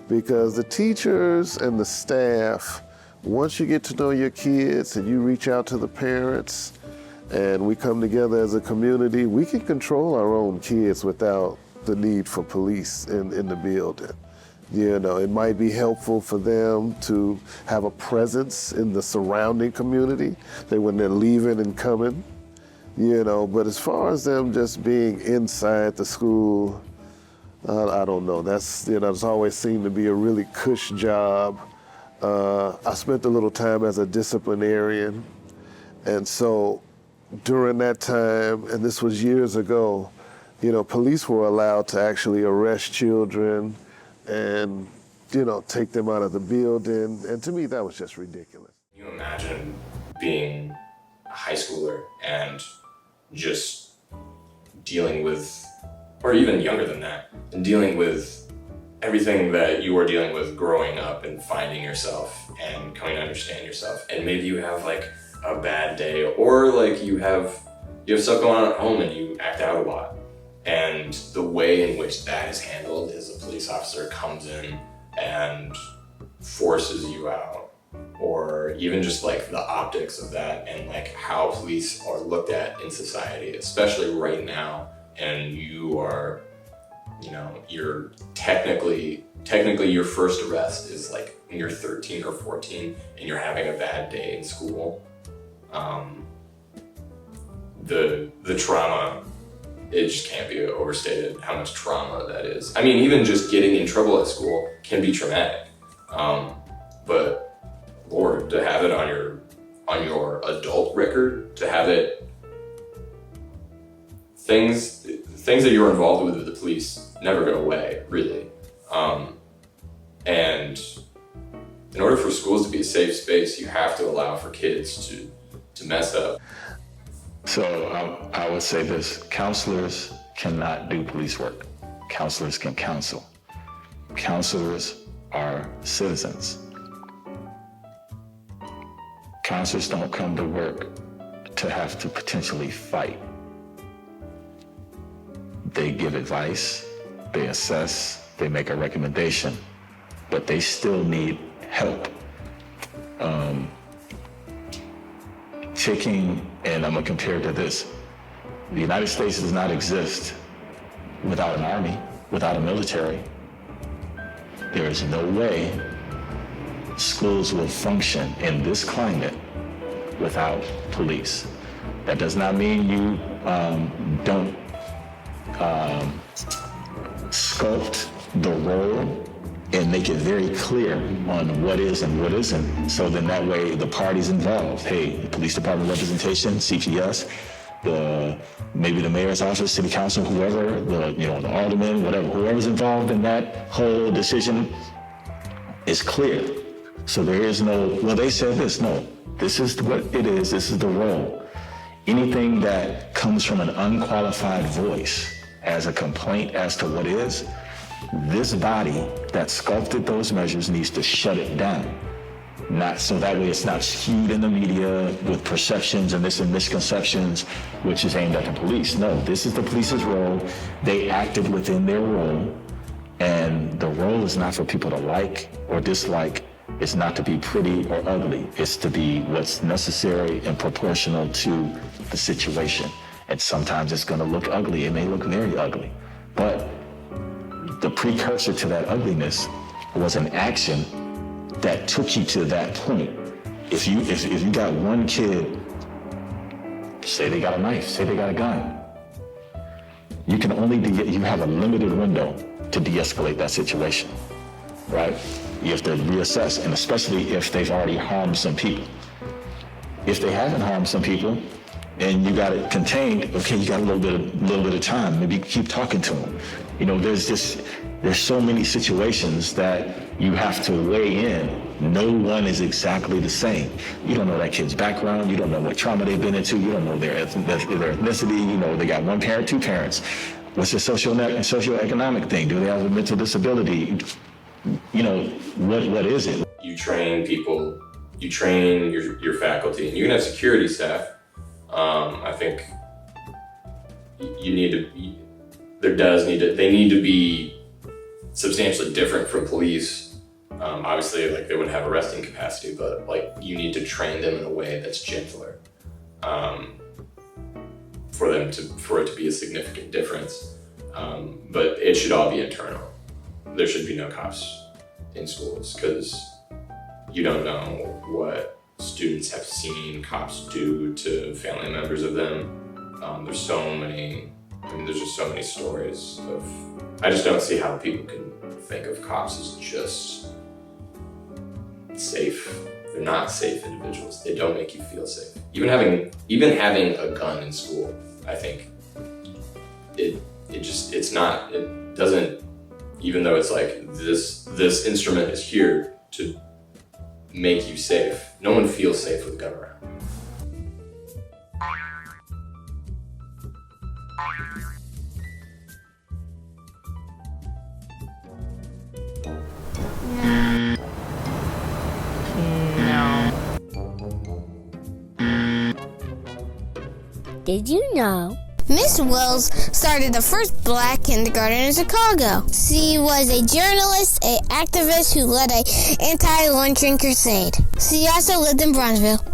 Because the teachers and the staff, once you get to know your kids and you reach out to the parents and we come together as a community, we can control our own kids without the need for police in the building. It might be helpful for them to have a presence in the surrounding community when they're leaving and coming, but as far as them just being inside the school, I don't know. That's always seemed to be a really cush job. I spent a little time as a disciplinarian, and so during that time, and this was years ago, police were allowed to actually arrest children and, take them out of the building, and to me that was just ridiculous. Can you imagine being a high schooler and just dealing with, or even younger than that, and dealing with everything that you were dealing with growing up and finding yourself and coming to understand yourself, and maybe you have like a bad day, or like you have stuff going on at home and you act out a lot, And the way in which that is handled is a police officer comes in and forces you out, or even just like the optics of that and like how police are looked at in society, especially right now. And you are, you know, you're technically your first arrest is like when you're 13 or 14 and you're having a bad day in school. The trauma, it just can't be overstated how much trauma that is. I mean, even just getting in trouble at school can be traumatic. But Lord, to have it on your adult record, to have it, things that you're involved with the police never go away, really. And in order for schools to be a safe space, you have to allow for kids to mess up. So I would say this: counselors cannot do police work. Counselors can counsel. Counselors are citizens. Counselors don't come to work to have to potentially fight. They give advice, they assess, they make a recommendation, but they still need help. And I'm gonna compare it to this. The United States does not exist without an army, without a military. There is no way schools will function in this climate without police. That does not mean you don't sculpt the role and make it very clear on what is and what isn't. So then that way the parties involved, hey, the police department representation, CPS, maybe the mayor's office, city council, whoever, the alderman, whatever, whoever's involved in that whole decision is clear. So there is no, well, they said this. No, this is what it is. This is the role. Anything that comes from an unqualified voice as a complaint as to what is, this body that sculpted those measures needs to shut it down. Not so that way it's not skewed in the media with perceptions and misconceptions, which is aimed at the police. No, this is the police's role. They acted within their role, and the role is not for people to like or dislike. It's not to be pretty or ugly. It's to be what's necessary and proportional to the situation. And sometimes it's gonna look ugly. It may look very ugly, but the precursor to that ugliness was an action that took you to that point. If you got one kid, say they got a knife, say they got a gun, you have a limited window to de-escalate that situation, right? You have to reassess, and especially if they've already harmed some people. If they haven't harmed some people and you got it contained, okay, you got a little bit of time. Maybe keep talking to them. There's so many situations that you have to weigh in. No one is exactly the same. You don't know that kid's background. You don't know what trauma they've been into. You don't know their ethnicity. They got one parent, two parents. What's their socioeconomic thing? Do they have a mental disability? What is it? You train people, you train your faculty, and you can have security staff. I think they need to be substantially different from police. Obviously, they wouldn't have arresting capacity, but you need to train them in a way that's gentler, for it to be a significant difference. But it should all be internal. There should be no cops in schools, because you don't know what students have seen cops do to family members of them. There's just so many stories of, I just don't see how people can think of cops as just safe. They're not safe individuals. They don't make you feel safe. Even having a gun in school, I think it doesn't, even though it's this instrument is here to make you safe. No one feels safe with a gun around. Did you know Miss Wells started the first black kindergarten in Chicago. She was a journalist, an activist who led an anti-lynching crusade. She also lived in Bronzeville.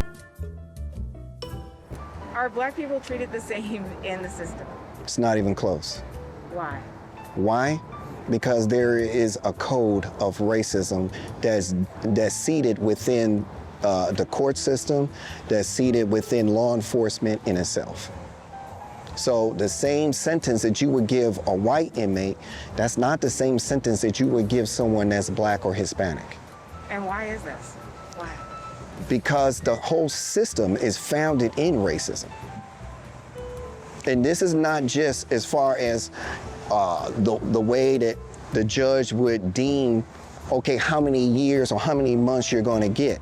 Are black people treated the same in the system? It's not even close. Why? Why? Because there is a code of racism that's seated within the court system, that's seated within law enforcement in itself. So the same sentence that you would give a white inmate, that's not the same sentence that you would give someone that's black or Hispanic. And why is this? Why? Because the whole system is founded in racism. And this is not just as far as the way that the judge would deem, okay, how many years or how many months you're going to get.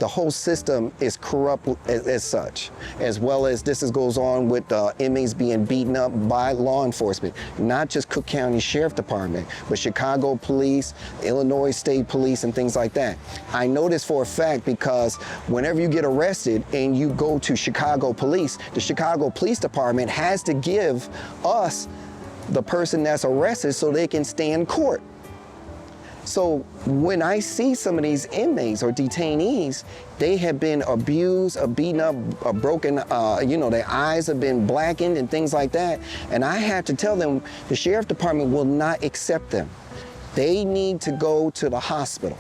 The whole system is corrupt as such, as well as this goes on with inmates being beaten up by law enforcement, not just Cook County Sheriff Department, but Chicago Police, Illinois State Police, and things like that. I know this for a fact because whenever you get arrested and you go to Chicago Police, the Chicago Police Department has to give us the person that's arrested so they can stay in court. So when I see some of these inmates or detainees, they have been abused, beaten up, broken, their eyes have been blackened and things like that. And I have to tell them the sheriff department will not accept them. They need to go to the hospital.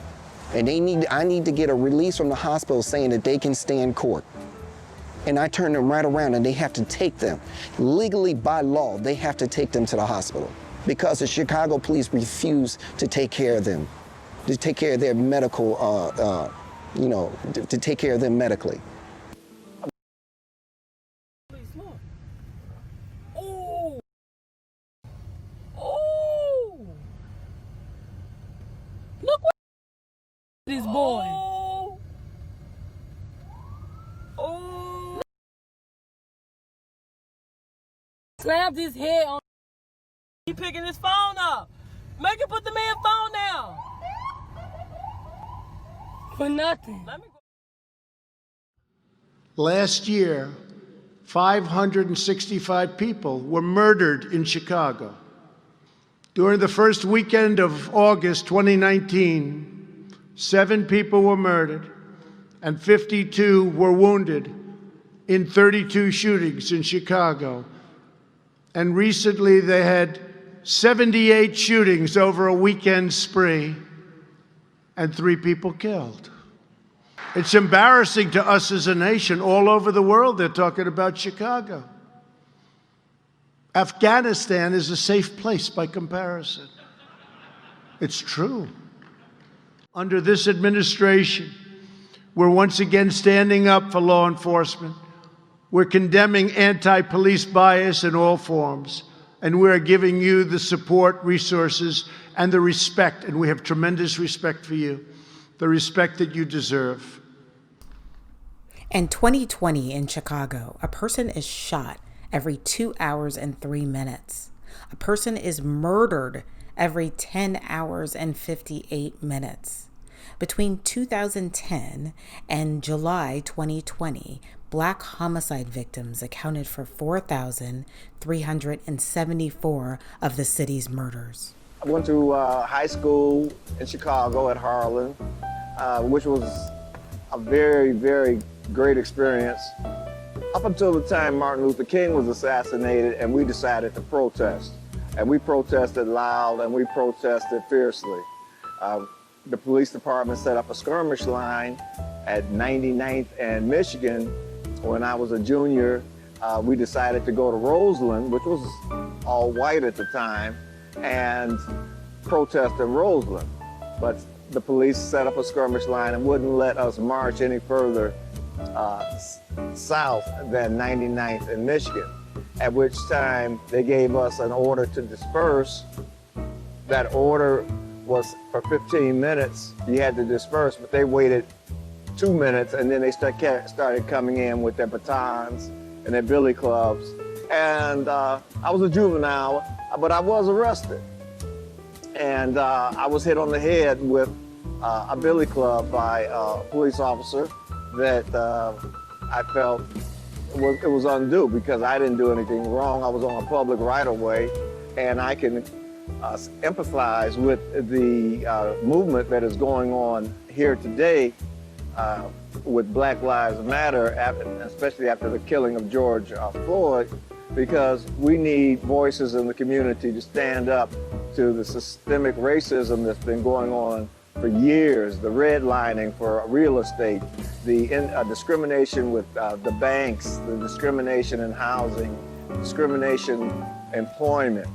And I need to get a release from the hospital saying that they can stay in court. And I turn them right around and they have to take them. Legally, by law, they have to take them to the hospital because the Chicago police refuse to take care of them, to take care of their medical, to take care of them medically. Oh! Oh! Look what this boy. Oh! Oh! Slammed his head on. He picking his phone up. Make him put the man's phone down. For nothing. Last year, 565 people were murdered in Chicago. During the first weekend of August 2019, 7 people were murdered and 52 were wounded in 32 shootings in Chicago. And recently they had 78 shootings over a weekend spree and 3 people killed. It's embarrassing to us as a nation. All over the world, they're talking about Chicago. Afghanistan is a safe place by comparison. It's true. Under this administration, we're once again standing up for law enforcement. We're condemning anti-police bias in all forms. And we're giving you the support, resources, and the respect, and we have tremendous respect for you, the respect that you deserve. In 2020 in Chicago, a person is shot every 2 hours and 3 minutes. A person is murdered every 10 hours and 58 minutes. Between 2010 and July 2020, Black homicide victims accounted for 4,374 of the city's murders. I went to high school in Chicago at Harlan, which was a very, very great experience. Up until the time Martin Luther King was assassinated and we decided to protest. And we protested loud and we protested fiercely. The police department set up a skirmish line at 99th and Michigan. When I was a junior, we decided to go to Roseland, which was all white at the time, and protest in Roseland. But the police set up a skirmish line and wouldn't let us march any further south than 99th and Michigan, at which time they gave us an order to disperse. That order was for 15 minutes. You had to disperse, but they waited 2 minutes, and then they started coming in with their batons and their billy clubs. And I was a juvenile, but I was arrested. And I was hit on the head with a billy club by a police officer that I felt it was undue because I didn't do anything wrong. I was on a public right-of-way, and I can empathize with the movement that is going on here today with Black Lives Matter, especially after the killing of George Floyd, because we need voices in the community to stand up to the systemic racism that's been going on for years, the redlining for real estate, the discrimination with the banks, the discrimination in housing, discrimination in employment.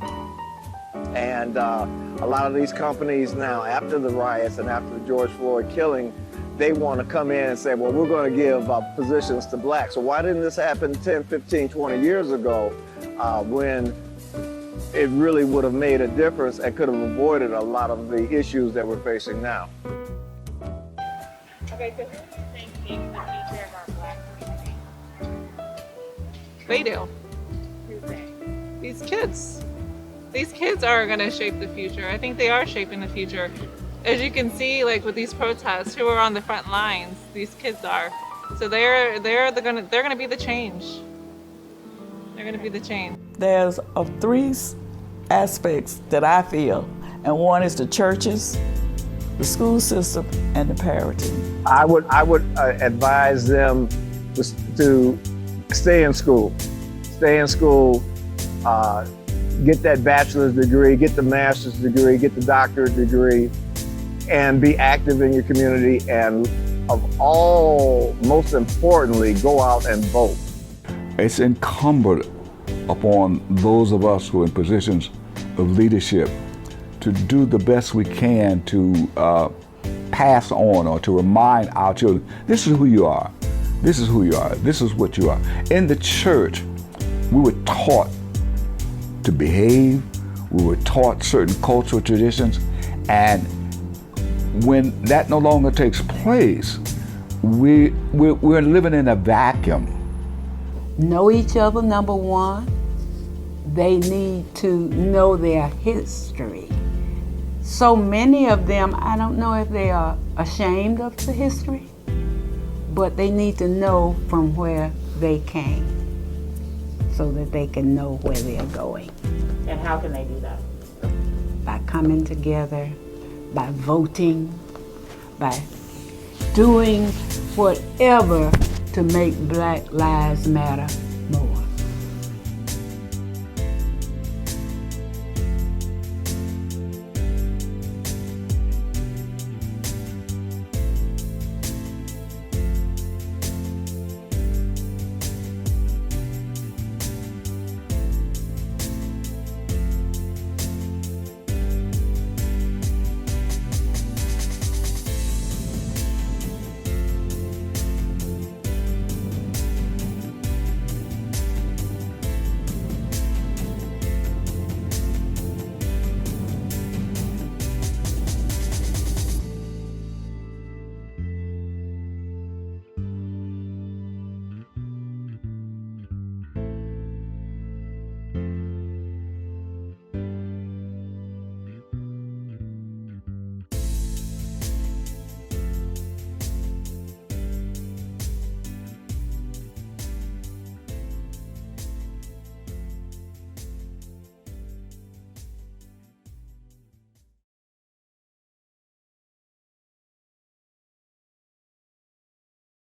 And a lot of these companies now, after the riots and after the George Floyd killing, they want to come in and say, well, we're going to give positions to blacks. So why didn't this happen 10, 15, 20 years ago when it really would have made a difference and could have avoided a lot of the issues that we're facing now? Okay, so who do you think makes the future of our black community? They do. Who's they? These kids. These kids are going to shape the future. I think they are shaping the future. As you can see, like with these protests, who are on the front lines? These kids are. So they're gonna be the change. They're gonna be the change. There's three aspects that I feel, and one is the churches, the school system, and the parenting. I would advise them to stay in school. Stay in school, get that bachelor's degree, get the master's degree, get the doctorate degree, and be active in your community, and most importantly, go out and vote. It's incumbent upon those of us who are in positions of leadership to do the best we can to pass on or to remind our children, this is who you are, this is who you are, this is what you are. In the church, we were taught to behave, we were taught certain cultural traditions, and when that no longer takes place, we're living in a vacuum. Know each other, number one. They need to know their history. So many of them, I don't know if they are ashamed of the history, but they need to know from where they came so that they can know where they're going. And how can they do that? By coming together, by voting, by doing whatever to make Black Lives Matter.